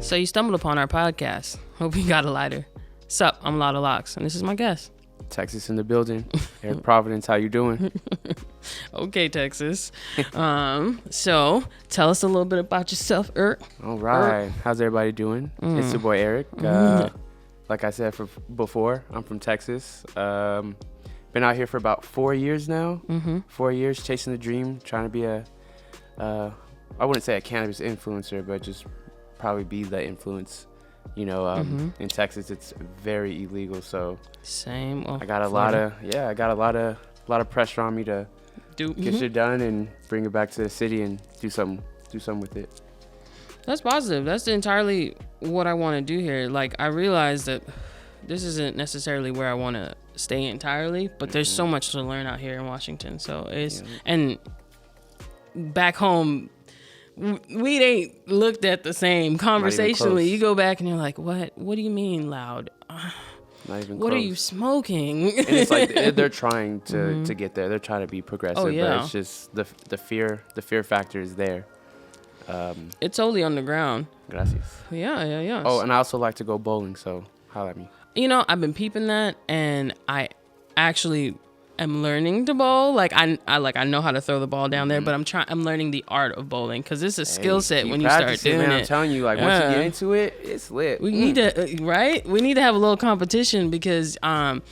So you stumbled upon our podcast. Hope you got a lighter. Sup, I'm Lotta Locks, and this is my guest. Texas in the building. Erik Providence, how you doing? Okay, Texas. So tell us a little bit about yourself, Erik. All right. How's everybody doing? It's your boy Erik. Like I said before, I'm from Texas. Been out here for about 4 years now. 4 years chasing the dream, trying to be I wouldn't say a cannabis influencer, but just probably be the influence. You know, in Texas, it's very illegal. So same. Well, I got a lot of pressure on me to get shit done and bring it back to the city and do something with it. That's positive. That's entirely what I want to do here. Like, I realize that this isn't necessarily where I want to stay entirely, but there's so much to learn out here in Washington. So and back home, we ain't looked at the same conversationally. You go back and you're like, what do you mean loud? Not even what close. Are you smoking? And it's like they're trying to get there. They're trying to be progressive, but it's just the fear factor is there. It's only on the ground. Gracias. Yeah. Oh, and I also like to go bowling, so holla at me. You know, I've been peeping that, and I actually am learning to bowl. Like I know how to throw the ball down there, but I'm learning the art of bowling because it's a skill set when you start doing it. I'm telling you, like once you get into it, it's lit. We need to We need to have a little competition because I'm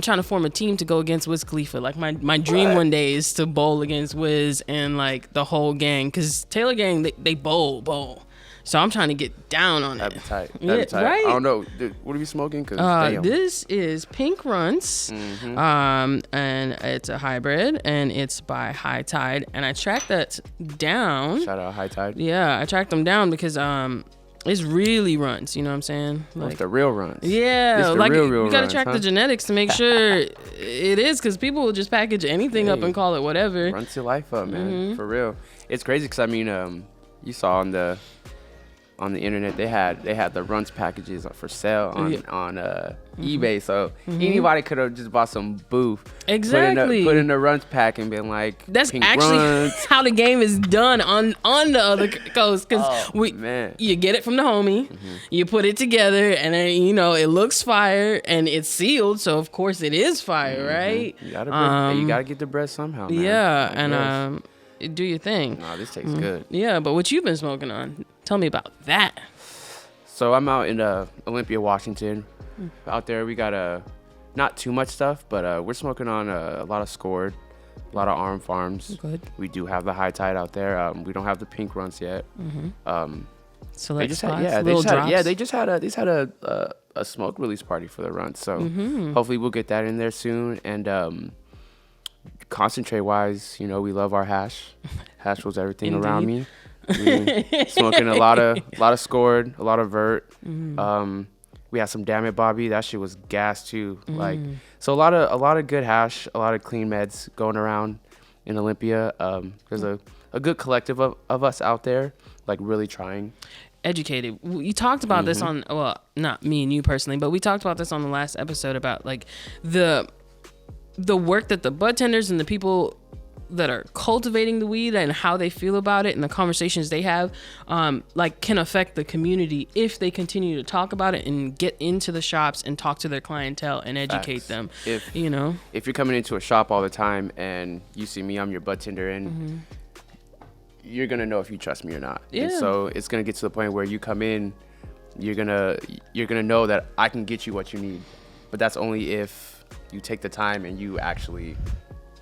trying to form a team to go against Wiz Khalifa. Like my dream one day is to bowl against Wiz and like the whole gang because Taylor gang they bowl. So I'm trying to get down on That'd it. Be tight. That'd be tight. Right? I don't know. Dude, what are you smoking? This is Pink Runtz, and it's a hybrid, and it's by High Tide. And I tracked that down. Shout out High Tide. Yeah, I tracked them down because it's really Runtz. You know what I'm saying? Like, it's the real Runtz. Yeah, the like real you gotta Runtz, track the genetics to make sure it is, because people will just package anything up and call it whatever. Runtz your life up, man. For real. It's crazy because I mean, you saw on the internet they had the Runtz packages for sale on eBay, so anybody could have just bought some booth, exactly, put in the Runtz pack and been like, that's Pink actually Runtz. how the game is done on the other coast, because you get it from the homie, you put it together, and then it looks fire and it's sealed, so of course it is fire, right? You gotta get the bread somehow, man. Yeah, and do your thing. Nah, this tastes good. Yeah, but what you've been smoking on? Tell me about that. So I'm out in Olympia, Washington. Out there, we got not too much stuff, but we're smoking on a lot of Scored, a lot of Arm Farms. Good. We do have the High Tide out there. We don't have the Pink Runtz yet. Select they just had a smoke release party for the Runtz. So hopefully we'll get that in there soon. And concentrate wise, we love our hash. Hash was everything around me. Smoking a lot of Scored, a lot of Vert. We had some Damn It Bobby. That shit was gas too. Like, so a lot of good hash, a lot of clean meds going around in Olympia. There's a good collective of us out there, like really trying. Educated. You talked about this on, well, not me and you personally, but we talked about this on the last episode about like the work that the bud tenders and the people that are cultivating the weed and how they feel about it and the conversations they have like can affect the community if they continue to talk about it and get into the shops and talk to their clientele and educate them. If you're coming into a shop all the time and you see me, I'm your bud tender, and you're gonna know if you trust me or not. Yeah. And so it's gonna get to the point where you come in, you're gonna know that I can get you what you need, but that's only if you take the time and you actually,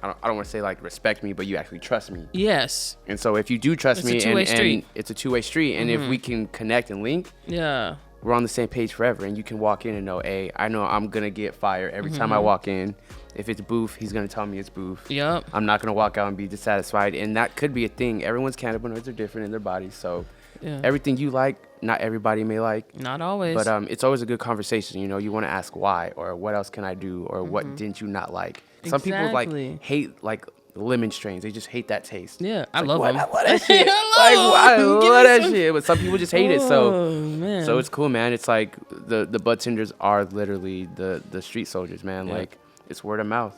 I don't want to say like respect me, but you actually trust me. Yes. And so if you do trust me, and it's a two-way street, and if we can connect and link, we're on the same page forever, and you can walk in and know, hey, I know I'm gonna get fire every time I walk in. If it's booth, he's gonna tell me it's booth. Yep. I'm not gonna walk out and be dissatisfied, and that could be a thing. Everyone's cannabinoids are different in their bodies, so everything you like, not everybody may like. Not always. But it's always a good conversation. You want to ask why, or what else can I do, or what didn't you not like? Some people like hate like lemon strains. They just hate that taste. Yeah, I love them. I love that shit. I love that shit. But some people just hate it. So it's cool, man. It's like the bud tenders are literally the street soldiers, man. Like, it's word of mouth.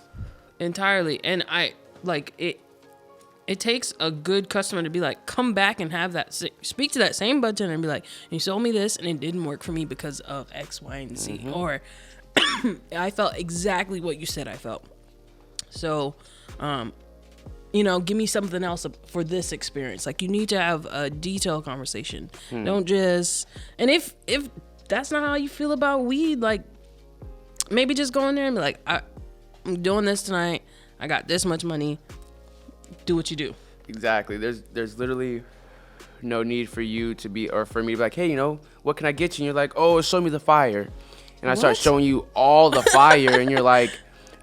Entirely. And I like it. it takes a good customer to be like, come back and have that, speak to that same bud tender and be like, you sold me this and it didn't work for me because of X, Y, and Z. Or I felt exactly what you said I felt. So, give me something else for this experience. Like, you need to have a detailed conversation. Don't just, and if that's not how you feel about weed, like, maybe just go in there and be like, I'm doing this tonight. I got this much money. Do what you do. Exactly. There's literally no need for you to be, or for me to be like, hey, what can I get you? And you're like, oh, show me the fire. And I start showing you all the fire, and you're like,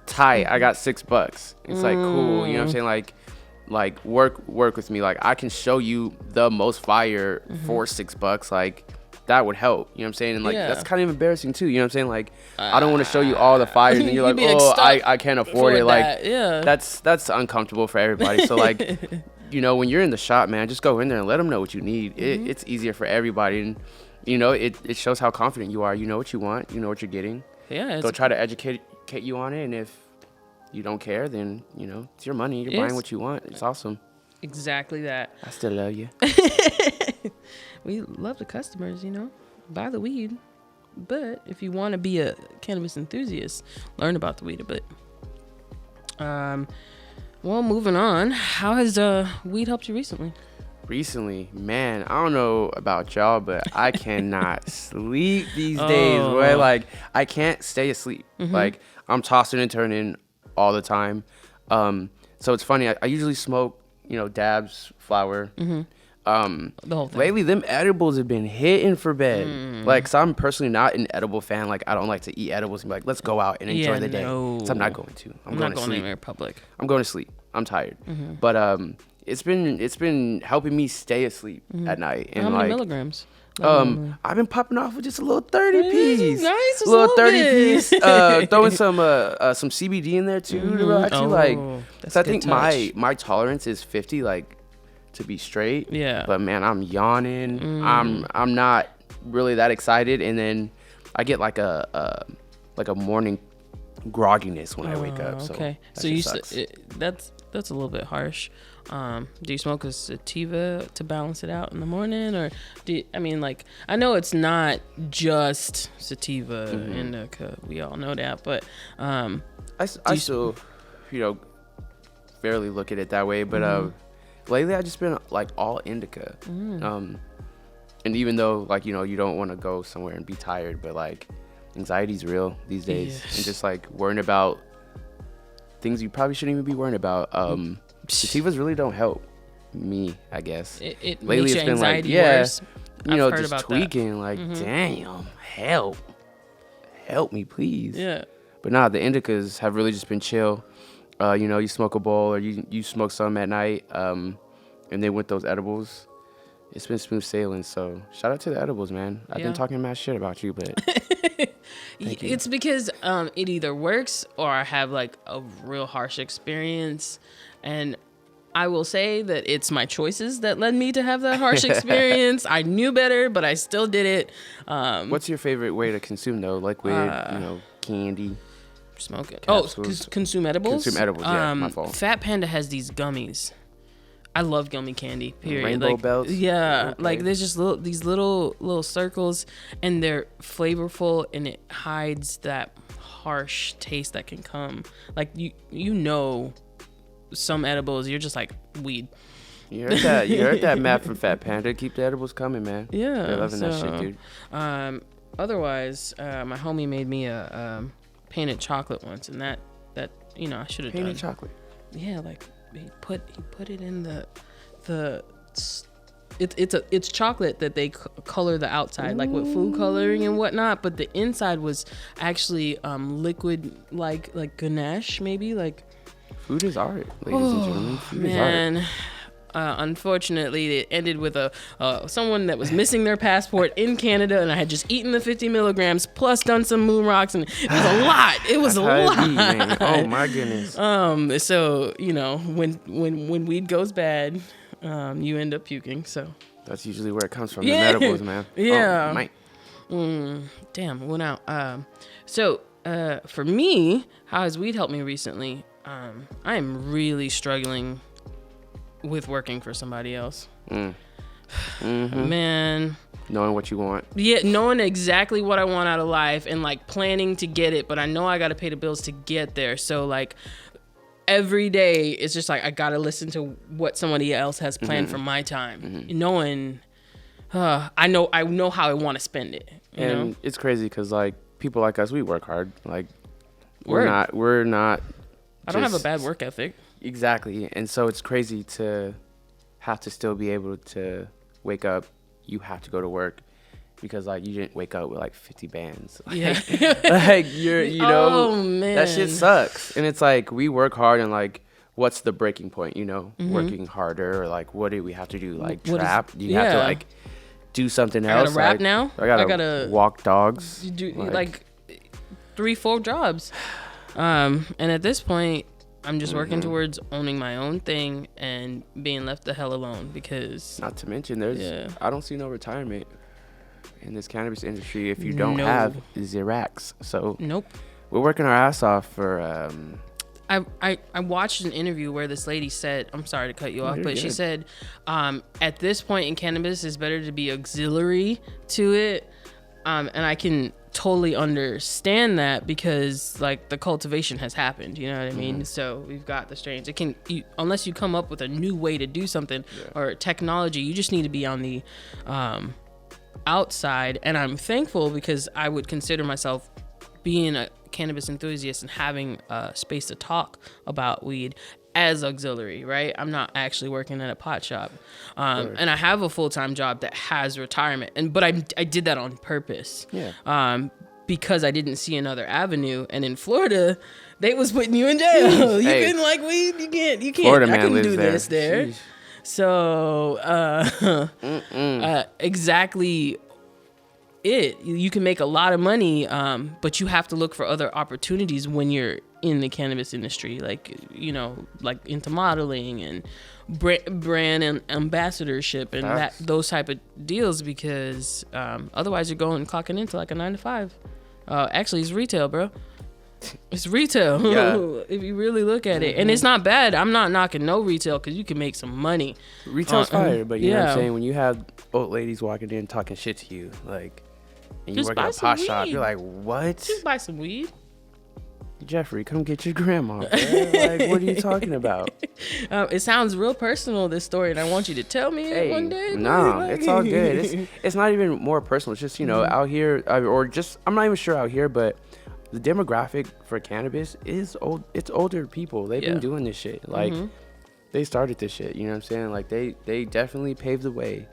tight, I got $6. It's like, cool. You know what I'm saying? Like work with me. Like, I can show you the most fire for $6. Like, that would help. You know what I'm saying? And like, that's kind of embarrassing too. You know what I'm saying? Like, I don't want to show you all the fires, and you're like, oh, I can't afford it. Like, that's uncomfortable for everybody. So like, when you're in the shop, man, just go in there and let them know what you need. It's easier for everybody, and it shows how confident you are. You know what you want. You know what you're getting. Yeah. They'll try to educate you on it, and if you don't care, then it's your money. You're buying what you want. It's awesome. Exactly that. I still love you. We love the customers, buy the weed. But if you want to be a cannabis enthusiast, learn about the weed a bit. Well, moving on. How has weed helped you recently? Recently, man, I don't know about y'all, but I cannot sleep these days. Boy. Like, I can't stay asleep. Like, I'm tossing and turning all the time. So it's funny. I usually smoke, dabs, flower. The whole thing. Lately, them edibles have been hitting for bed. Like, so I'm personally not an edible fan. Like, I don't like to eat edibles and be like, let's go out and enjoy the day. So I'm not going to. I'm going to sleep. Anywhere public. I'm going to sleep. I'm tired. But it's been helping me stay asleep at night. And how many milligrams? I've been popping off with just a little 30 piece. Nice, a little 30 piece. Throwing some CBD in there too. To actually so I think my tolerance is 50. Like, to be straight. Yeah. But man, I'm yawning. I'm not really that excited, and then I get like a morning grogginess when I wake up. So okay. So that's a little bit harsh. Do you smoke a sativa to balance it out in the morning, or I know it's not just sativa indica. We all know that, but I still fairly look at it that way, but lately I just been like all indica. And even though like you don't want to go somewhere and be tired, but like anxiety's real these days. And just like worrying about things you probably shouldn't even be worrying about. Sativas really don't help me, I guess. It lately makes it's been like worse. Just tweaking that. Like damn, help me please. Yeah. But nah, the indicas have really just been chill. You smoke a bowl, or you smoke some at night, and then with those edibles, it's been smooth sailing. So shout out to the edibles, man. I've been talking mad shit about you, but it's because it either works or I have like a real harsh experience, and I will say that it's my choices that led me to have that harsh experience. I knew better, but I still did it. What's your favorite way to consume though? Liquid, candy? Smoke it. Capsules. Consume edibles? Consume edibles, yeah, my fault. Fat Panda has these gummies. I love gummy candy, period. Rainbow bells? Yeah. Okay. Like, there's just these little circles, and they're flavorful, and it hides that harsh taste that can come. Like, some edibles, you're just like, weed. You heard that Matt from Fat Panda. Keep the edibles coming, man. Yeah. They're loving that shit, dude. Otherwise, my homie made me a painted chocolate once, and that I should have done. Painted chocolate? Yeah, like he put it in it's chocolate that they color the outside. Ooh. Like with food coloring and whatnot, but the inside was actually liquid, like ganache maybe. Like, food is art, ladies and gentlemen. Food is art. Unfortunately, it ended with someone that was missing their passport in Canada, and I had just eaten the 50 milligrams plus done some moon rocks, and it was a lot. It was a lot. Man. Oh my goodness. So when weed goes bad, you end up puking. So that's usually where it comes from. The edibles, man. Yeah. Oh, mate. Damn, went out. So for me, how has weed helped me recently? I am really struggling with working for somebody else. Mm-hmm. Man. Knowing what you want. Yeah, knowing exactly what I want out of life and like planning to get it, but I know I got to pay the bills to get there. So like every day it's just like I got to listen to what somebody else has planned for my time. Knowing I know how I want to spend it. You know? It's crazy because like people like us, we work hard. Like we're not. I don't have a bad work ethic. Exactly, and so it's crazy to have to still be able to wake up. You have to go to work because like you didn't wake up with like 50 bands. Like, Yeah, like you know, oh man, that shit sucks. And it's like we work hard and like, what's the breaking point? You know, working harder or like what do we have to do? Like trap? Do you have to like do something else? I gotta rap like, now. I gotta walk dogs. You do like 3-4 jobs. And at this point, I'm just working towards owning my own thing and being left the hell alone because... Not to mention, I don't see no retirement in this cannabis industry if you don't have Xerax. So nope. We're working our ass off for... I watched an interview where this lady said, I'm sorry to cut you off, but she said, at this point in cannabis, it's better to be auxiliary to it. And I can totally understand that because like the cultivation has happened, you know what I mean? So we've got the strains. Unless you come up with a new way to do something or technology, you just need to be on the outside. And I'm thankful because I would consider myself being a cannabis enthusiast and having a space to talk about weed as auxiliary, right? I'm not actually working at a pot shop. And I have a full-time job that has retirement. But I did that on purpose. Yeah. Because I didn't see another avenue. And in Florida, they was putting you in jail. You couldn't like weed. You can't. Florida I man couldn't lives do there. this there. Jeez. So exactly it. You can make a lot of money, but you have to look for other opportunities when you're in the cannabis industry, like, you know, like into modeling and brand and ambassadorship and those type of deals, because otherwise you're going clocking into like a 9-to-5. Actually, it's retail, bro. It's retail. Yeah. If you really look at it, and it's not bad. I'm not knocking no retail because you can make some money. Retail's fire, but you know what I'm saying? When you have old ladies walking in talking shit to you, like, and you work at a pot shop, you're like, what? Just buy some weed. Jeffrey, come get your grandma. Like, what are you talking about? It sounds real personal, this story, and I want you to tell me one day. No, it's all good. It's not even more personal. It's just, you know, out here, or just, I'm not even sure out here, but the demographic for cannabis is old. It's older people. They've been doing this shit. Like, they started this shit. You know what I'm saying? Like, they definitely paved the way.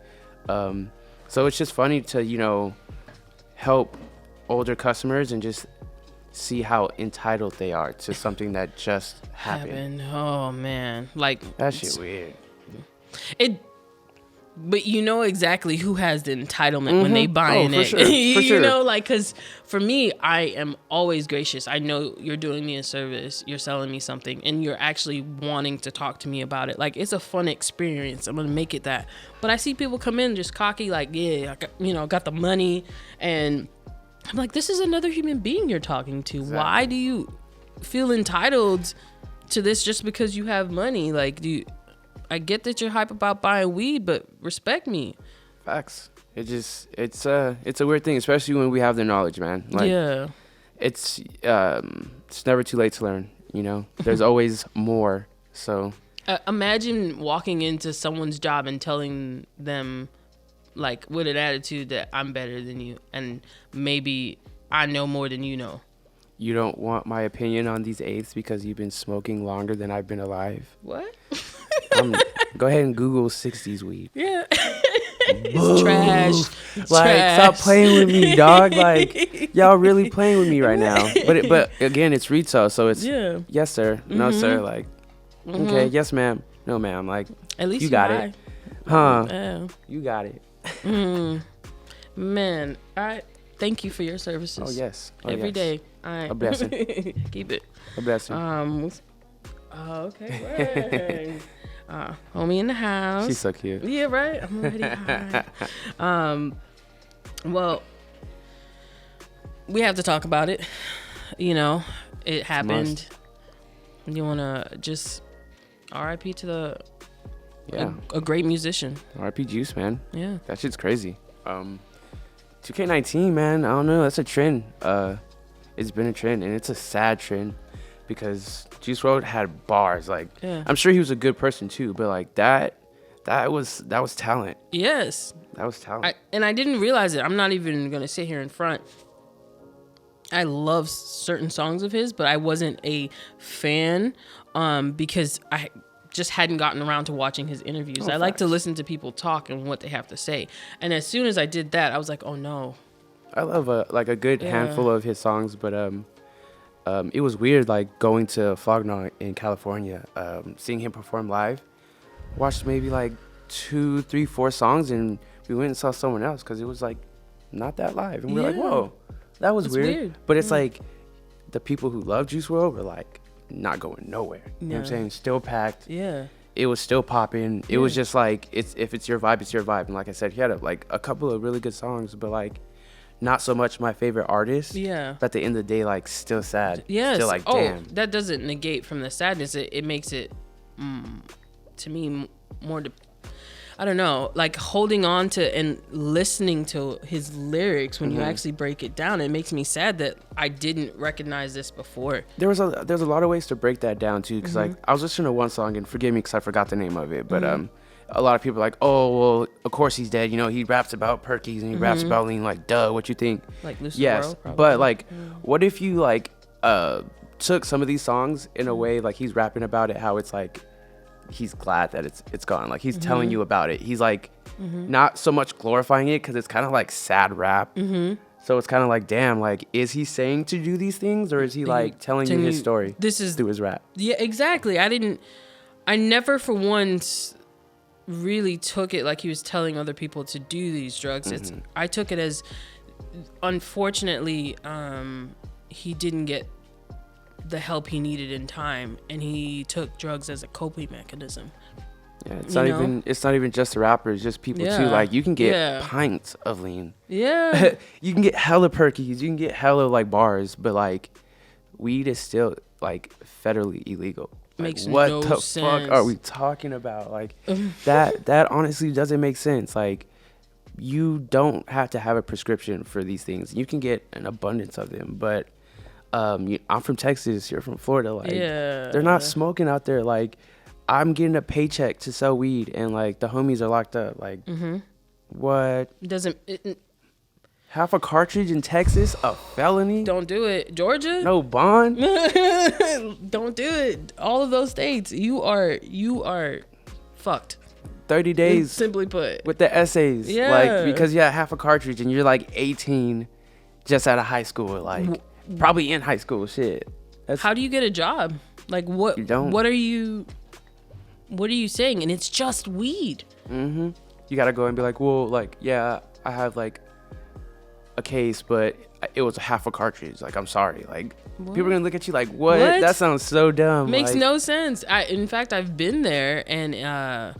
So it's just funny to, you know, help older customers and just see how entitled they are to something that just happened. Oh man, like that shit weird. But you know exactly who has the entitlement when they buying it. Sure. You know, like, because for me, I am always gracious. I know you're doing me a service, you're selling me something, and you're actually wanting to talk to me about it. Like, it's a fun experience. I'm gonna make it that. But I see people come in just cocky, like, yeah, I got the money, and I'm like, this is another human being you're talking to. Exactly. Why do you feel entitled to this just because you have money? Like, I get that you're hype about buying weed, but respect me. Facts. It's a weird thing, especially when we have the knowledge, man. Like, it's never too late to learn. You know, there's always more. So imagine walking into someone's job and telling them, like, with an attitude that I'm better than you and maybe I know more than you know. You don't want my opinion on these eighths because you've been smoking longer than I've been alive. What? Go ahead and Google 60s weed. Yeah. It's trash. It's like, trash. Stop playing with me, dog. Like, y'all really playing with me right now. But again, it's retail, so it's yes, sir. No, sir. Like, okay, yes, ma'am. No, ma'am. Like, at least you got it. Huh? Yeah. You got it. Man, I thank you for your services. Oh yes. Every day. A blessing. Keep it. A blessing. Okay. Homie in the house. She's so cute. Yeah, right. I'm already high. Well, we have to talk about it. You know, it happened. You wanna just RIP to Yeah. A great musician. R.I.P. Juice, man. Yeah. That shit's crazy. 2K19, man. I don't know. That's a trend. It's been a trend, and it's a sad trend because Juice WRLD had bars. Like, I'm sure he was a good person too, but like that was talent. Yes. That was talent. I didn't realize it. I'm not even gonna sit here in front. I love certain songs of his, but I wasn't a fan because I just hadn't gotten around to watching his interviews. I like to listen to people talk and what they have to say. And as soon as I did that, I was like, oh no. I love a good handful of his songs, but it was weird like going to Flognaw in California, seeing him perform live. Watched maybe like 2, 3, 4 songs, and we went and saw someone else because it was like not that live, and we were like, whoa, that was weird. But it's like the people who love Juice WRLD were like not going nowhere. You know what I'm saying? Still packed. Yeah. It was still popping. It was just like if it's your vibe, it's your vibe. And like I said, he had a couple of really good songs, but like not so much my favorite artist. Yeah. But at the end of the day, like still sad. Yes. Still like damn. That doesn't negate from the sadness. It makes it to me more I don't know, like holding on to and listening to his lyrics when you actually break it down. It makes me sad that I didn't recognize this before. There's a lot of ways to break that down too, because like I was listening to one song, and forgive me because I forgot the name of it, but a lot of people are like, oh well, of course he's dead. You know, he raps about perkies and he raps about lean. Like, duh, what you think? Like Lucid yes, World, probably. But like, what if you like took some of these songs in a way like he's rapping about it, how it's like he's glad that it's gone, like he's telling you about it. He's like not so much glorifying it because it's kind of like sad rap. So it's kind of like, damn, like is he saying to do these things, or is he like telling you his story through his rap? Yeah, exactly. I never for once really took it like he was telling other people to do these drugs. I took it as, unfortunately, he didn't get the help he needed in time, and he took drugs as a coping mechanism. Yeah, it's not even just the rappers, just people too. Like you can get pints of lean. Yeah. You can get hella perkies, you can get hella like bars, but like weed is still like federally illegal. Makes like, what no the sense. fuck are we talking about? Like that honestly doesn't make sense. Like you don't have to have a prescription for these things. You can get an abundance of them, but I'm from Texas, you're from Florida. Like they're not smoking out there. Like I'm getting a paycheck to sell weed, and like the homies are locked up. Like what? Half a cartridge in Texas, a felony? Don't do it. Georgia? No bond? Don't do it. All of those states, you are fucked. 30 days. Simply put. With the essays. Yeah. Like, because you have half a cartridge and you're like 18 just out of high school. Like, probably in high school. Shit. How do you get a job? Like, what? You don't. What are you saying? And it's just weed. You gotta go and be like, well, like, yeah, I have like a case, but it was a half a cartridge. Like, I'm sorry. Like, people are gonna look at you like, what? That sounds so dumb. Makes like, no sense. In fact, I've been there, and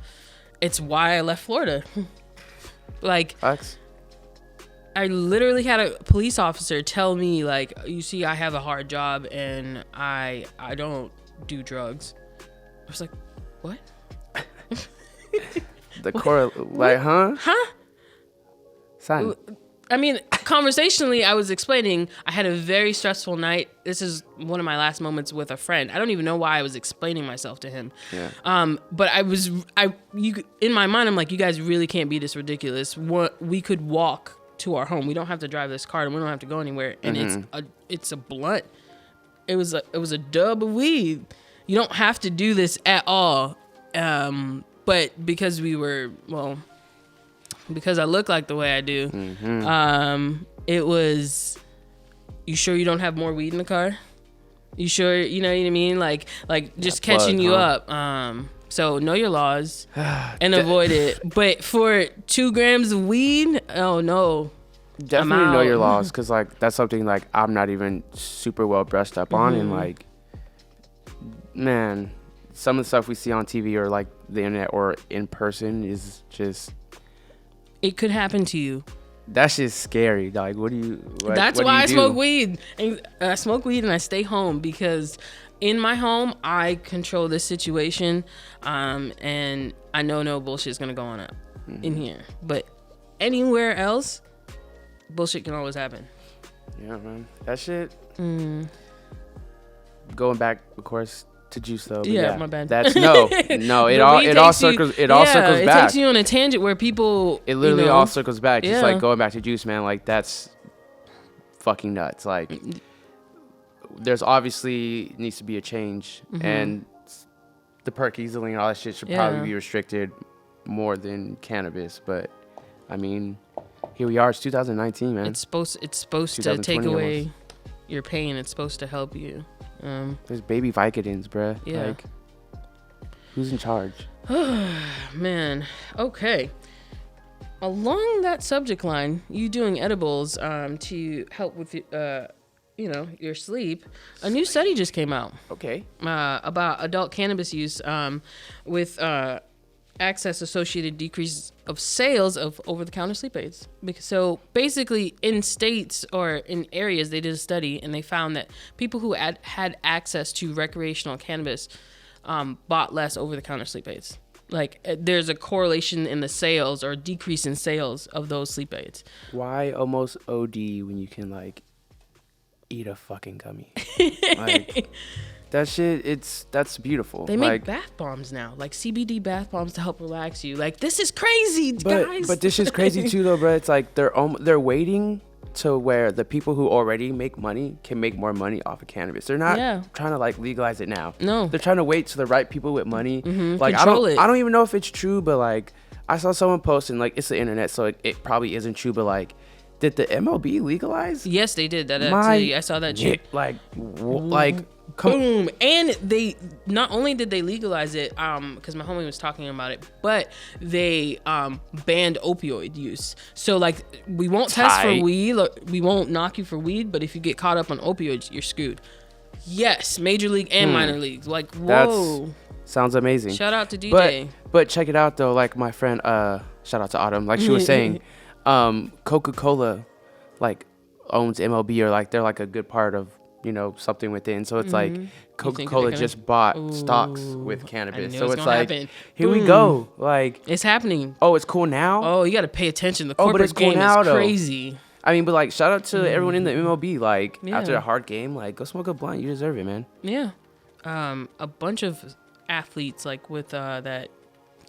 it's why I left Florida. Like, I literally had a police officer tell me, like, you see, I have a hard job and I don't do drugs. I was like, what? Like, huh? Son. I mean, conversationally, I was explaining I had a very stressful night. This is one of my last moments with a friend. I don't even know why I was explaining myself to him. Yeah. But in my mind, I'm like, you guys really can't be this ridiculous. We could walk to our home. We don't have to drive this car, and we don't have to go anywhere. And it's a blunt. It was a dub of weed. You don't have to do this at all. But because because I look like the way I do, it was, you sure you don't have more weed in the car? You sure, you know what I mean? Like just catching you up. So know your laws and avoid it. But for 2 grams of weed, oh no. Definitely know your laws, because like that's something like I'm not even super well brushed up on, and like, man, some of the stuff we see on TV or like the internet or in person is just, it could happen to you. That's just scary. Like, that's why I smoke weed. And I smoke weed and I stay home, because in my home I control this situation, and I know no bullshit's gonna go on up in here. But anywhere else, bullshit can always happen. Yeah, man. That shit. Going back, of course, to Juice though. Yeah, my bad. That's no. It all circles back. It takes you on a tangent where people. It literally all circles back. Just like going back to Juice, man. Like that's fucking nuts. Like there's obviously needs to be a change, and the perk easily and all that shit should probably be restricted more than cannabis. But I mean, here we are. It's 2019, man. It's supposed to take away your pain. It's supposed to help you. There's baby Vicodins, bruh. Yeah. Like, who's in charge? Man. Okay. Along that subject line, you doing edibles to help with your sleep. A new study just came out. Okay. About adult cannabis use with access associated decrease of sales of over-the-counter sleep aids. So basically in states or in areas, they did a study and they found that people who had access to recreational cannabis bought less over-the-counter sleep aids. Like there's a correlation in the sales or decrease in sales of those sleep aids. Why almost OD when you can like eat a fucking gummy? Like that shit, that's beautiful. They make bath bombs now, like CBD bath bombs to help relax you. Like this is crazy, guys. But this is crazy too, though, bro. It's like they're waiting to where the people who already make money can make more money off of cannabis. They're not trying to like legalize it now. No, they're trying to wait to the right people with money. Like I Control don't even know if it's true, but like I saw someone posting, like it's the internet, so it probably isn't true, but like. Did the MLB legalize? Yes, they did. I saw that shit. Like, boom. And they not only did they legalize it, because my homie was talking about it, but they banned opioid use. So like, we won't test for weed. We won't knock you for weed, but if you get caught up on opioids, you're screwed. Yes, major league and minor leagues. Like, whoa. Sounds amazing. Shout out to DJ. But check it out though. Like my friend, shout out to Autumn. Like she was saying. Coca-Cola like owns MLB or like they're like a good part of something within, so it's like Coca-Cola just bought stocks with cannabis, so it's like here we go, like it's happening. Oh, it's cool now. Oh, you got to pay attention. The corporate game is crazy though. I mean, but like shout out to everyone in the MLB, like after a hard game, like go smoke a blunt, you deserve it, man. A bunch of athletes like with that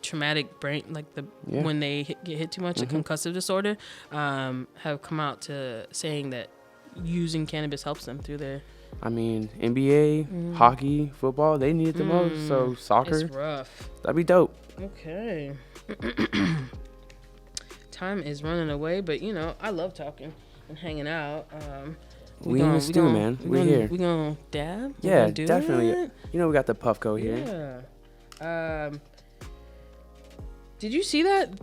traumatic brain, like when they get hit too much, the concussive disorder, have come out to saying that using cannabis helps them through their. I mean, NBA, hockey, football, they need it the most. So soccer, it's rough. That'd be dope. Okay. Time is running away, but I love talking and hanging out. We in the stew, man. We're here. We gonna dab? Yeah, definitely. We got the Puffco here. Yeah. Did you see that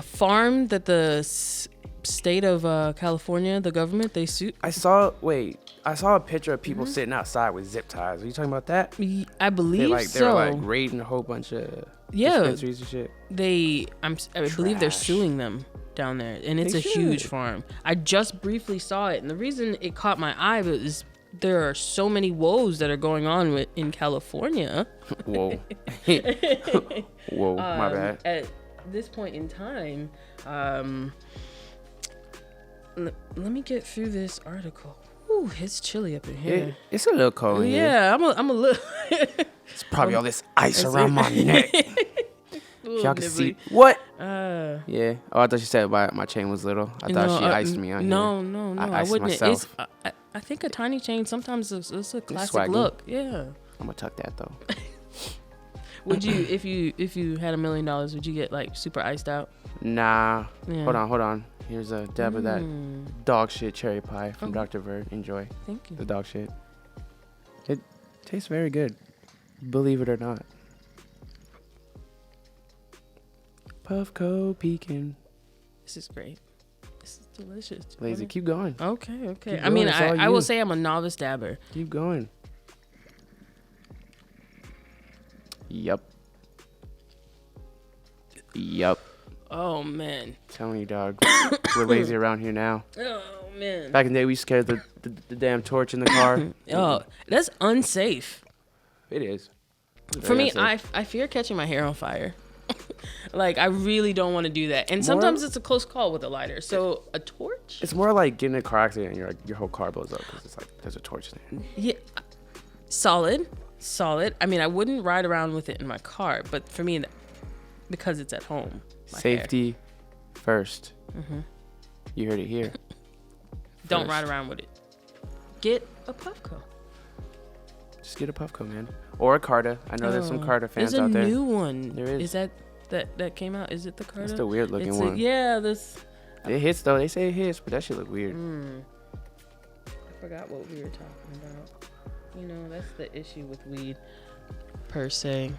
farm that the state of California, the government, they sued? I saw a picture of people sitting outside with zip ties. Are you talking about that? I believe they were like raiding a whole bunch of dispensaries and shit. I believe they're suing them down there, and it's a huge farm. I just briefly saw it, and the reason it caught my eye is there are so many woes that are going on in California. Whoa. Whoa, my bad. At this point in time, let me get through this article. Ooh, it's chilly up in here. It's a little cold in here. Yeah, I'm a little. It's probably all this ice around my neck. Y'all can see what? Yeah. Oh, I thought you said my chain was little. I thought she iced me on here. No. I wouldn't. Myself. I think a tiny chain sometimes it's a classic look. Yeah. I'm gonna tuck that though. Would you, if you had $1 million, would you get like super iced out? Nah. Yeah. Hold on. Here's a dab of that dog shit cherry pie from Dr. Vern. Enjoy. Thank you. The dog shit. It tastes very good, believe it or not. Puffco pecan. This is great. This is delicious. Lazy, keep going. Okay. I mean, I will say I'm a novice dabber. Keep going. Yup. Oh man. Telling you, dog. We're lazy around here now. Oh man. Back in the day, we used to carry the damn torch in the car. Oh, that's unsafe. It is. For me, I fear catching my hair on fire. Like, I really don't want to do that. And sometimes it's a close call with a lighter. So a torch? It's more like getting in a car accident and your whole car blows up because it's like there's a torch there. Yeah. Solid. I mean, I wouldn't ride around with it in my car, but for me, because it's at home. Safety first. Mm-hmm. You heard it here. Don't ride around with it. Get a Puffco. Just get a Puffco, man. Or a Carta. I know there's some Carta fans out there. There's a new one. There is. Is that came out? Is it the Carta? It's the weird looking one. It hits though. They say it hits, but that shit look weird. I forgot what we were talking about. You know, that's the issue with weed, per se.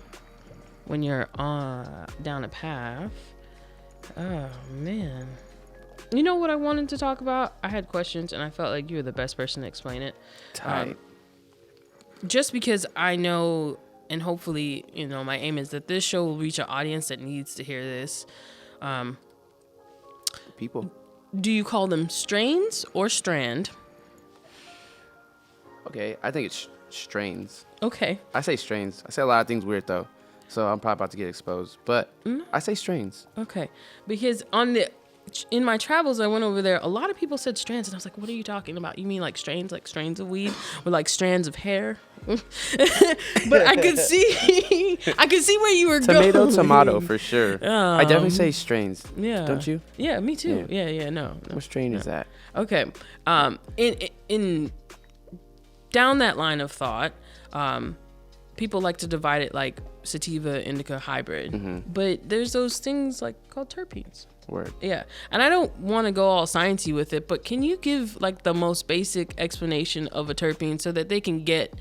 When you're down a path. Oh, man. You know what I wanted to talk about? I had questions, and I felt like you were the best person to explain it. Tight. Just because I know, and hopefully, you know, my aim is that this show will reach an audience that needs to hear this. People. Do you call them strains or strand? Okay, I think it's strains. Okay. I say strains. I say a lot of things weird though, so I'm probably about to get exposed. But I say strains. Okay, because in my travels, I went over there. A lot of people said strands, and I was like, "What are you talking about? You mean like strains of weed, or like strands of hair?" But I could see, where you were going. Tomato for sure. I definitely say strains. Yeah. Don't you? Yeah, me too. Yeah. No. What strain is that? Okay. In down that line of thought, people like to divide it like sativa, indica, hybrid. But there's those things like called terpenes. Word. Yeah. And I don't want to go all sciencey with it, but can you give like the most basic explanation of a terpene so that they can get...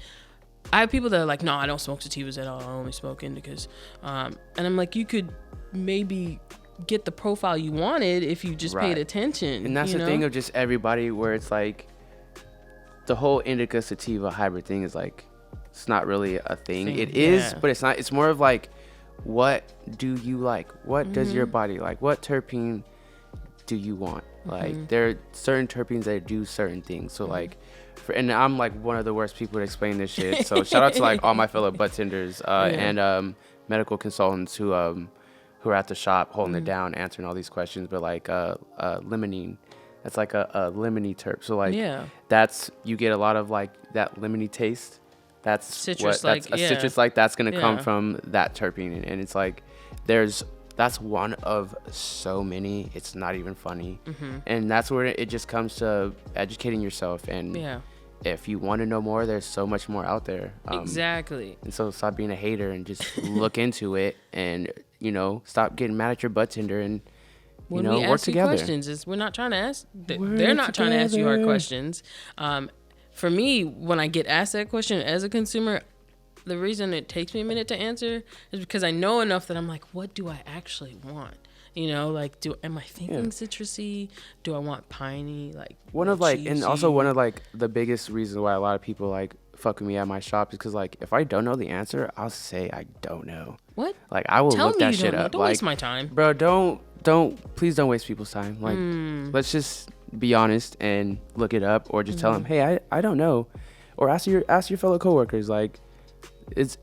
I have people that are like, no, I don't smoke sativas at all. I only smoke indicas. And I'm like, you could maybe get the profile you wanted if you just paid attention. And that's the thing of just everybody where it's like the whole indica sativa hybrid thing is like, it's not really a thing. It is, but it's not. It's more of like, what do you like? What does your body like? What terpene do you want? Like, there are certain terpenes that do certain things. So like, and I'm like one of the worst people to explain this shit. So shout out to like all my fellow bud tenders and medical consultants who are at the shop holding it down, answering all these questions. But like limonene, that's like a lemony terp. So like that's, you get a lot of like that lemony taste. That's citrus, citrus like that's gonna come from that terpene, and it's like that's one of so many. It's not even funny, and that's where it just comes to educating yourself. And if you want to know more, there's so much more out there. Exactly. And so stop being a hater and just look into it, and stop getting mad at your butt tender and when we work ask together. You questions, we're not trying to ask. They're not trying to ask you hard questions. For me, when I get asked that question as a consumer, the reason it takes me a minute to answer is because I know enough that I'm like, what do I actually want? Like, am I thinking citrusy? Do I want piney? Like, also one of like the biggest reasons why a lot of people like fuck with me at my shop is because like if I don't know the answer, I'll say I don't know. What? Like I will look that shit up. Don't waste my time, bro. Please don't waste people's time. Like, let's just be honest and look it up, or just tell them, hey, I don't know, or ask your fellow coworkers. Like, it's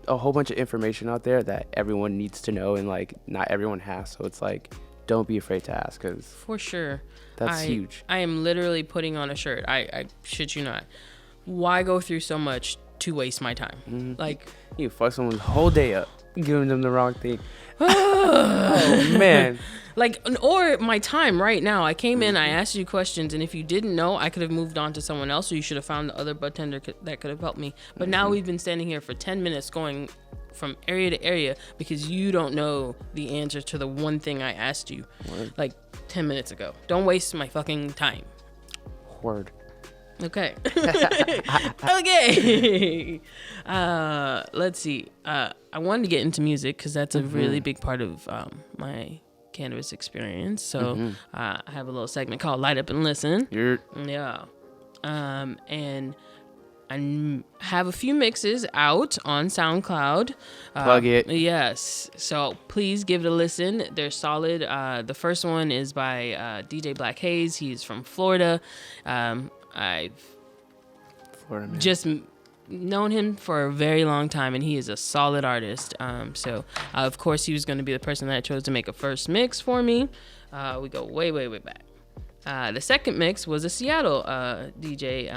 a whole bunch of information out there that everyone needs to know, and like not everyone has. So it's like, don't be afraid to ask, because for sure that's huge. I am literally putting on a shirt. I shit you not. Why go through so much to waste my time? Like, you fuck someone's whole day up giving them the wrong thing. Oh man. Like, or my time right now. I came in, I asked you questions, and if you didn't know, I could have moved on to someone else, or you should have found the other bud tender that could have helped me. But now we've been standing here for 10 minutes going from area to area because you don't know the answer to the one thing I asked you like 10 minutes ago. Don't waste my fucking time. Word. Okay. Okay. Let's see. I wanted to get into music because that's a really big part of my cannabis experience. So I have a little segment called Light Up and Listen. Yeah. And I have a few mixes out on SoundCloud. Plug it. Yes. So please give it a listen. They're solid. The first one is by DJ Black Haze. He's from Florida. I've Florida man. just known him for a very long time, and he is a solid artist. So of course he was going to be the person that I chose to make a first mix for me. We go way, way, way back. The second mix was a Seattle DJ,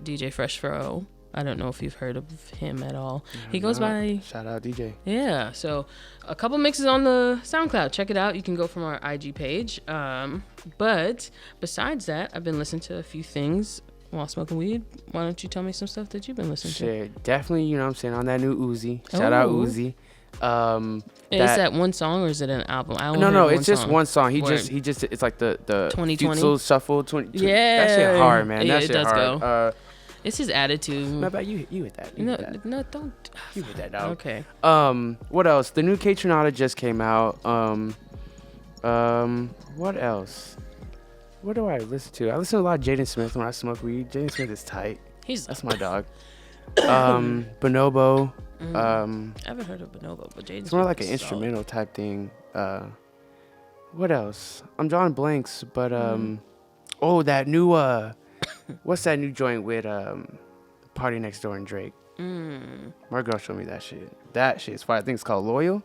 DJ Fresh Fro. I don't know if you've heard of him at all. He goes by... Shout out DJ. Yeah, so a couple mixes on the SoundCloud. Check it out. You can go from our IG page. But besides that, I've been listening to a few things while smoking weed. Why don't you tell me some stuff that you've been listening to? Definitely, you know what I'm saying, on that new Uzi. Shout out Uzi. Is that one song or is it an album? No, it's just one song. He just it's like the 2020 Futsal Shuffle 20. Yeah, that shit hard, man. Yeah, that it shit does hard. go. It's his attitude. No, but you hit that. No, don't. You hit that, dog. Okay. What else? The new K Tronada just came out. What else? What do I listen to? I listen to a lot of Jaden Smith when I smoke weed. Jaden Smith is tight. That's my dog. Bonobo. I haven't heard of Bonobo, but Jaden. It's more like an instrumental type thing. What else? I'm drawing blanks, but that new what's that new joint with Party Next Door and Drake? My girl showed me that shit. That shit is fire. I think it's called Loyal.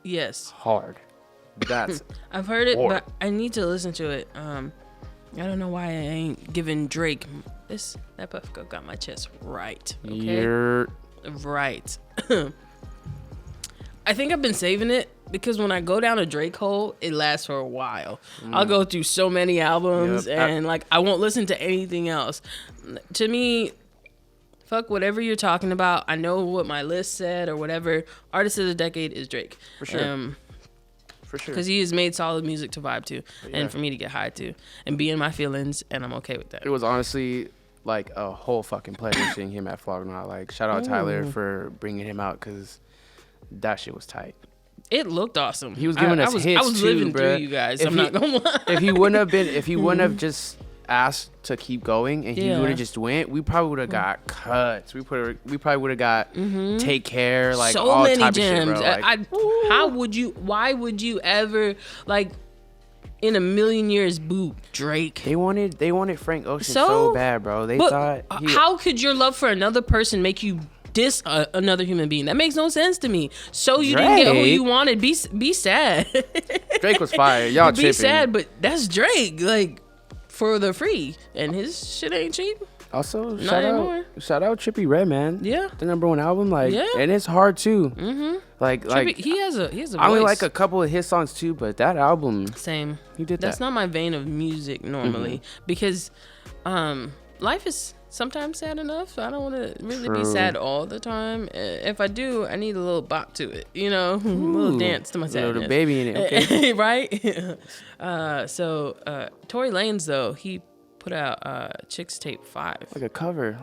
Yes. Hard. That's I've heard it, hard. but I need to listen to it. I don't know why I ain't giving Drake that Puffco got my chest right. Okay. Right. I think I've been saving it because when I go down a Drake hole, it lasts for a while. I'll go through so many albums and I won't listen to anything else. To me, fuck whatever you're talking about. I know what my list said or whatever. Artist of the decade is Drake. For sure. For sure. Because he has made solid music to vibe to and for me to get high to and be in my feelings, and I'm okay with that. It was honestly like a whole fucking pleasure seeing him at Flog Gnaw. Like, shout out Tyler for bringing him out because that shit was tight. It looked awesome. He was giving us hits too, I was living through you guys. I'm not gonna lie. If he wouldn't have just asked to keep going and he would have just went, we probably would have got cuts. We probably would have got Take Care, like so all many type gems. of shit, bro. Why would you ever in a million years boot Drake? They wanted Frank Ocean so bad, bro. They thought how could your love for another person make you diss another human being? That makes no sense to me. So you didn't get who you wanted. Be sad. Drake was fire. Y'all tripping. Be sad, but that's Drake. Like, for the free, and his shit ain't cheap. Also, shout out Trippie Redd, man. Yeah, the #1 album, and it's hard too. Like he has a voice. I only like a couple of his songs too, but that album, same. He did that. That's not my vein of music normally because, life is sometimes sad enough. I don't want to really be sad all the time. If I do, I need a little bop to it, a little dance to my sadness. Little baby in it, okay? Right? So Tory Lanez, though, he put out Chicks Tape 5. Like a cover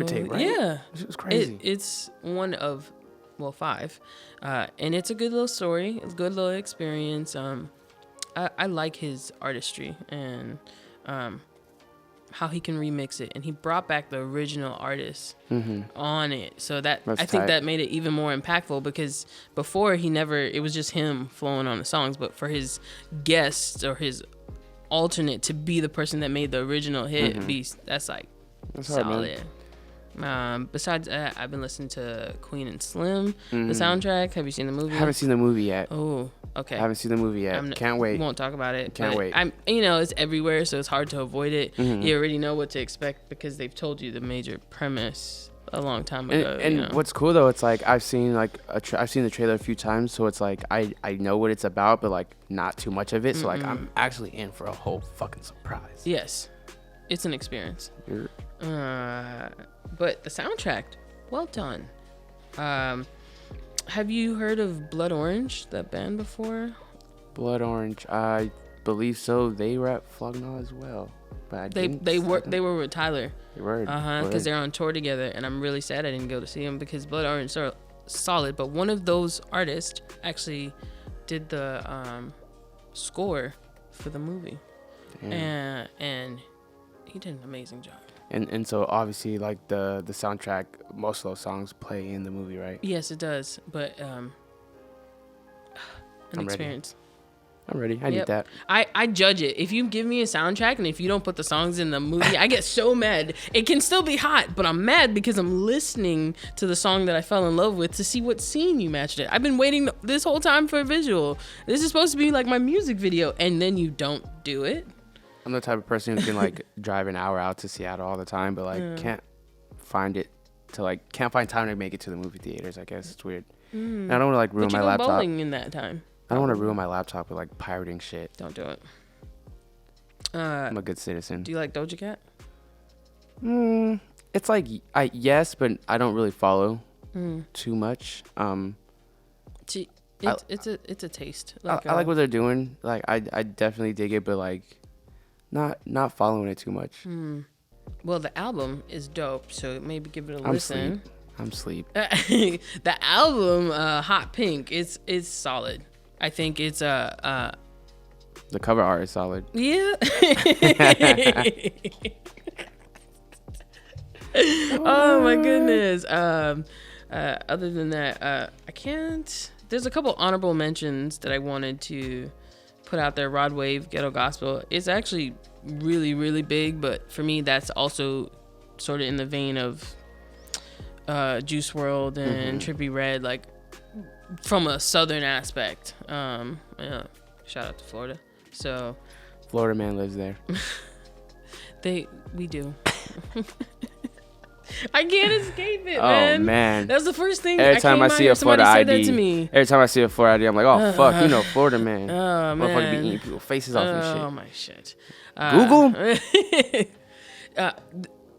tape, right? Yeah. It was crazy. It's one of, 5. And it's a good little story. It's a good little experience. I like his artistry and how he can remix it, and he brought back the original artist on it, so I think that made it even more impactful, because before it was just him flowing on the songs, but for his guests or his alternate to be the person that made the original hit, that's solid. Besides that, I've been listening to Queen and Slim, the soundtrack. Have you seen the movie? I haven't seen the movie yet. Oh, okay. I haven't seen the movie yet. Can't wait. Won't talk about it. Can't wait. It's everywhere, so it's hard to avoid it. You already know what to expect because they've told you the major premise a long time ago. And what's cool though, it's like I've seen I've seen the trailer a few times, so it's like I know what it's about, but like not too much of it. So like I'm actually in for a whole fucking surprise. Yes, it's an experience. But the soundtrack, well done. Have you heard of Blood Orange, that band, before? Blood Orange, I believe so. They were at Flog Gnaw as well, but they were with Tyler. They were. Because they're on tour together, and I'm really sad I didn't go to see them because Blood Orange are solid. But one of those artists actually did the score for the movie, and he did an amazing job. And so obviously like the soundtrack, most of those songs play in the movie, right? Yes, it does. But an experience. I'm ready. I need that. I judge it. If you give me a soundtrack and if you don't put the songs in the movie, I get so mad. It can still be hot, but I'm mad because I'm listening to the song that I fell in love with to see what scene you matched it. I've been waiting this whole time for a visual. This is supposed to be like my music video, and then you don't do it. I'm the type of person who can like drive an hour out to Seattle all the time, but like can't find time to make it to the movie theaters. I guess it's weird. And I don't want to like ruin my laptop. Bowling in that time. I don't want to ruin my laptop with like pirating shit. Don't do it. I'm a good citizen. Do you like Doja Cat? It's like yes, but I don't really follow too much. It's a taste. I like what they're doing. Like I definitely dig it, but like not following it too much. Well, the album is dope, so maybe give it a listen. I'm sleep. The album, Hot Pink, it's solid. I think it's the cover art is solid. Yeah. Oh my goodness. Other than that, I can't. There's a couple honorable mentions that I wanted to put out there. Rod Wave, Ghetto Gospel. It's actually really, really big, but for me, that's also sort of in the vein of Juice WRLD and Trippie Redd, like from a southern aspect. Shout out to Florida. So Florida man lives there. We do. I can't escape it, man. Oh man, that's the first thing. Every time I see a Florida ID, to me. Every time I see a Florida ID, I'm like, oh fuck, you know, Florida man. Oh man, motherfucker be eating people's faces off and shit. Oh my shit. Google.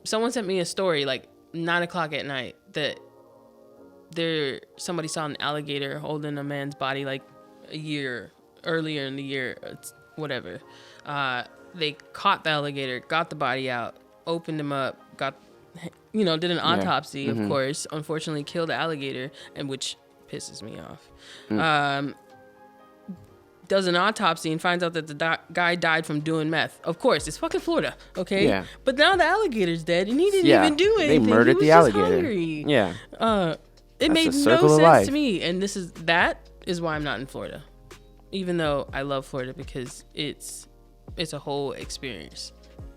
Someone sent me a story like 9:00 at night that somebody saw an alligator holding a man's body like a year earlier in the year, whatever. They caught the alligator, got the body out, opened him up, did an autopsy, of course. Unfortunately, killed the alligator, and which pisses me off. Does an autopsy and finds out that the guy died from doing meth. Of course, it's fucking Florida, okay? Yeah. But now the alligator's dead, and he didn't even do anything. They murdered the alligator. Hungry. Yeah. It made no sense to me, and that is why I'm not in Florida, even though I love Florida because it's a whole experience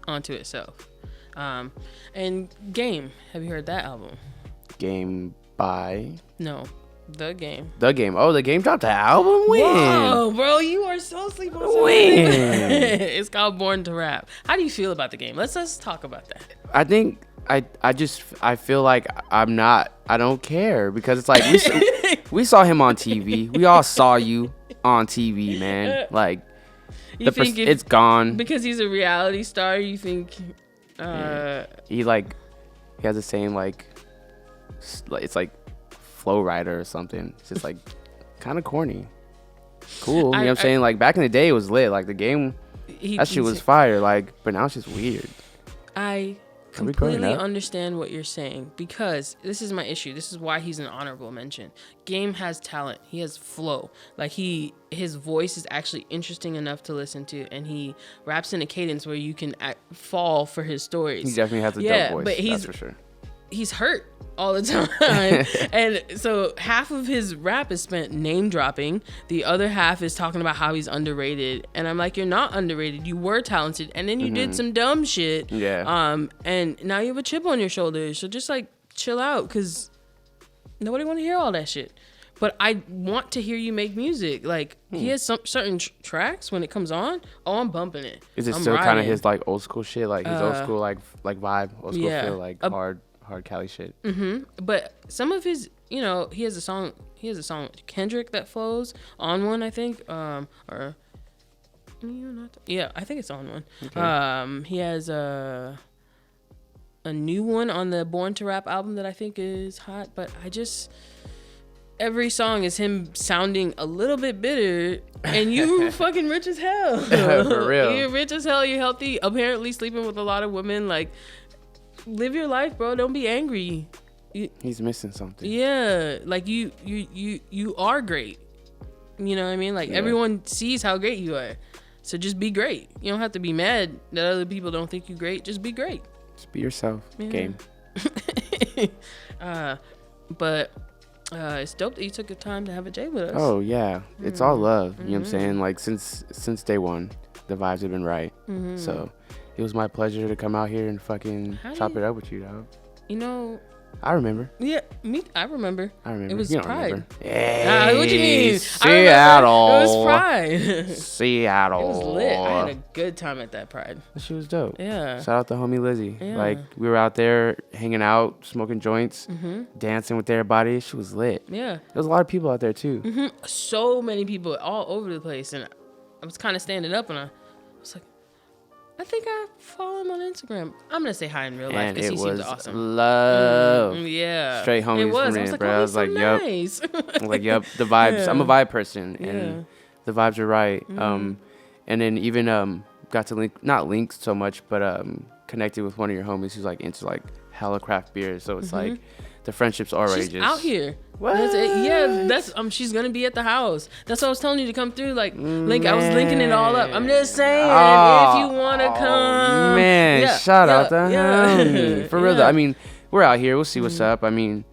onto itself. And Game, have you heard that album? Game by? No, The Game. The Game. Oh, The Game dropped an album? When? Whoa, bro, you are so sleep on something. When? It's called Born to Rap. How do you feel about The Game? Let's talk about that. I think I feel like I don't care because it's like we saw him on TV. We all saw you on TV, man. Like it's gone. Because he's a reality star, you think he has the same like it's like Flow Rider or something. It's just like kind of corny. Cool. You know what I'm saying? Like back in the day it was lit. Like The Game that shit was fire, like, but now it's just weird. I completely understand what you're saying because this is my issue. This is why he's an honorable mention. Game has talent. He has flow. Like his voice is actually interesting enough to listen to, and he raps in a cadence where you can fall for his stories. He definitely has a dope voice. But that's for sure. He's hurt all the time. And so half of his rap is spent name dropping. The other half is talking about how he's underrated. And I'm like, you're not underrated. You were talented. And then you did some dumb shit. Yeah. And now you have a chip on your shoulder. So just like chill out because nobody want to hear all that shit. But I want to hear you make music. Like he has some certain tracks when it comes on. Oh, I'm bumping it. Is it still kind of his like old school shit? Like his old school like vibe, old school feel, like hard Cali shit. But some of his, he has a song with Kendrick that flows on one, I think. I think it's on one. Okay. He has a new one on the Born to Rap album that I think is hot, but every song is him sounding a little bit bitter, and you fucking rich as hell. For real. You're rich as hell, you're healthy, apparently sleeping with a lot of women, like live your life, bro. Don't be angry. He's missing something. Yeah, like you are great. You know what I mean? Like everyone sees how great you are. So just be great. You don't have to be mad that other people don't think you great. Just be great. Just be yourself. Yeah. Game. But It's dope that you took the time to have a J with us. Oh yeah, it's all love. You know what I'm saying? Like since day one, the vibes have been right. So it was my pleasure to come out here and fucking chop it up with you, dog. You know. I remember. Yeah, I remember. It was Pride. Yeah. What you mean? Seattle. It was Pride. Seattle. It was lit. I had a good time at that Pride. She was dope. Yeah. Shout out to homie Lizzie. Yeah. Like, we were out there hanging out, smoking joints, dancing with everybody. She was lit. Yeah. There was a lot of people out there, too. So many people all over the place. And I was kind of standing up and I was like, I think I follow him on Instagram. I'm gonna say hi in real life because he seems awesome. Love. Yeah. Straight homies. It was. From I was like, bro. oh, I was like, yep. nice. I'm like, yep. The vibes. Yeah. I'm a vibe person, and the vibes are right. And then even got to not link so much, but connected with one of your homies who's like into like hella craft beer. So it's like the friendship's already She's just out here. What? That's she's gonna be at the house. That's what I was telling you to come through. Like, link. I was linking it all up. I'm just saying, if you wanna come, man, shout out to homie. For real though. I mean, we're out here. We'll see what's up. I mean,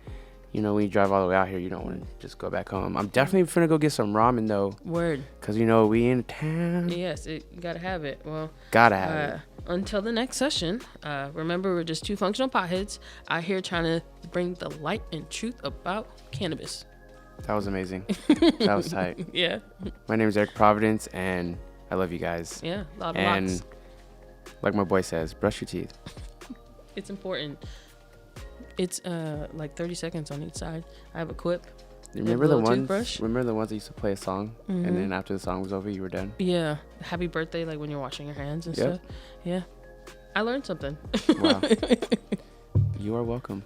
you know, when you drive all the way out here, you don't want to just go back home. I'm definitely finna go get some ramen though. Word. Cause you know we in town. Yes, you gotta have it. Well, gotta have it. Until the next session, remember we're just two functional potheads out here trying to bring the light and truth about cannabis. That was amazing. That was tight. Yeah. My name is Erik Providence, and I love you guys. Yeah, a lot of and lots. Like my boy says, brush your teeth. It's important. It's like 30 seconds on each side. I have a quip. Remember the ones? Toothbrush. Remember the ones that used to play a song, and then after the song was over, you were done. Yeah, happy birthday, like when you're washing your hands and stuff. Yeah, I learned something. Wow. You are welcome.